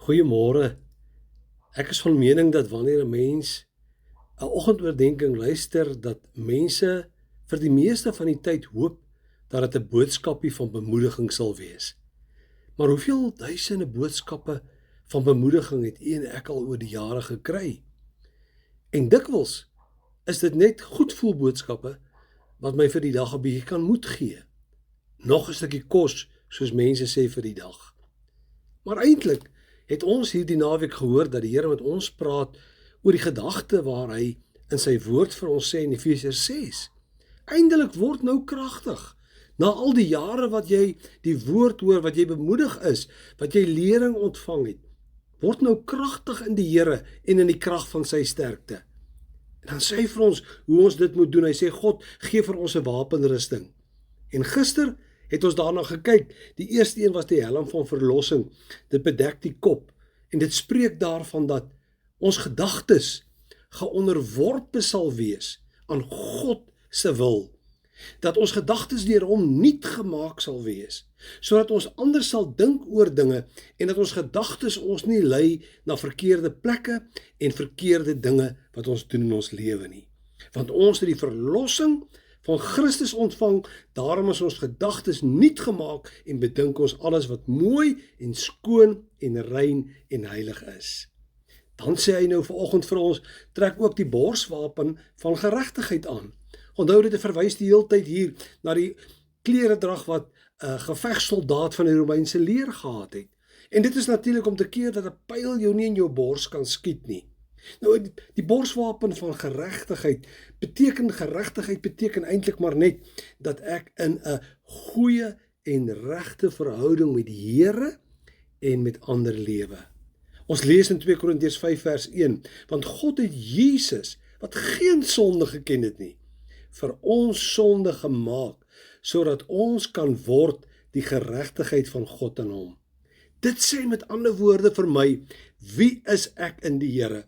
Goeiemôre. Ek is van mening dat wanneer 'n mens 'n oggendoordenkings luister, dat mense vir die meeste van die tyd hoop dat dit 'n boodskapie van bemoediging sal wees. Maar hoeveel duisende boodskappe van bemoediging het u en ek al oor die jare gekry? En dikwels is dit net goedvoel boodskappe wat my vir die dag 'n bietjie kan moed gee. Nog 'n stukkie kos, soos mense sê, vir die dag. Maar eintlik het ons hierdie naweek gehoor dat die Here met ons praat oor die gedagte waar hy in sy woord vir ons sê in Efesiërs 6. Eindelik word nou kragtig. Na al die jare wat jy die woord hoor, wat jy bemoedig is, wat jy lering ontvang het, word nou kragtig in die Here en in die krag van sy sterkte. En dan sê hy vir ons hoe ons dit moet doen. Hy sê God gee vir ons 'n wapenrusting. En gister het ons daarna gekyk. Die eerste een was die helm van verlossing. Dit bedek die kop en dit spreek daarvan dat ons gedagtes geonderworpe sal wees aan God se wil. Dat ons gedagtes deur hom nuut gemaak sal wees, sodat ons anders sal dink oor dinge en dat ons gedagtes ons nie lei na verkeerde plekke en verkeerde dinge wat ons doen in ons lewe nie. Want ons het die verlossing van Christus ontvang, daarom is ons gedagtes nuut gemaak en bedink ons alles wat mooi en skoon en rein en heilig is. Dan sê hy nou vanoggend vir ons, trek ook die borswapen van geregtigheid aan. Onthou dit verwys die hele tyd hier na die kleredrag wat 'n gevegssoldaat van die Romeinse leer gehad het. En dit is natuurlik om te keer dat 'n pyl jou nie in jou bors kan skiet nie. Nou die borswapen van geregtigheid beteken eintlik maar net dat ek in 'n goeie en regte verhouding met die Here en met ander lewe. Ons lees in 2 Korintiërs 5 vers 1, want God het Jesus, wat geen sonde geken het nie, vir ons sonde gemaak, sodat ons kan word die geregtigheid van God in hom. Dit sê met ander woorde vir my, wie is ek in die Here?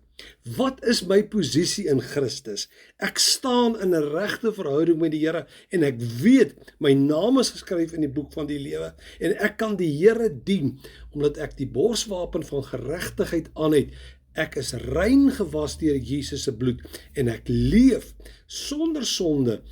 Wat is my posisie in Christus? Ek staan in 'n regte verhouding met die Here en ek weet my naam is geskryf in die boek van die lewe en ek kan die Here dien omdat ek die borswapen van geregtigheid aan het. Ek is rein gewas deur Jesus se bloed en ek leef sonder sonde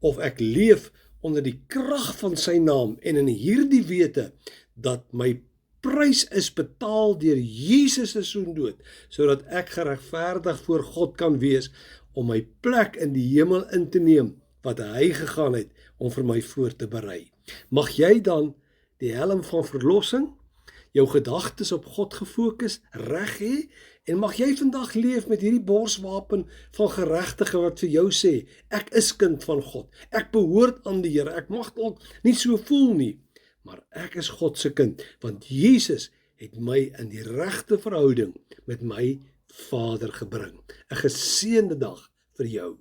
of ek leef onder die krag van sy naam en in hierdie wete dat my prys is betaal deur Jesus se soendood, sodat ek geregverdig voor God kan wees om my plek in die hemel in te neem, wat hy gegaan het om vir my voor te berei. Mag jy dan die helm van verlossing, jou gedagtes op God gefokus, reg hê, en mag jy vandag leef met hierdie borswapen van geregtigheid wat vir jou sê, ek is kind van God, ek behoort aan die Here, ek mag dalk nie so voel nie, maar ek is God se kind, want Jesus het my in die regte verhouding met my Vader gebring. 'n geseënde dag vir jou.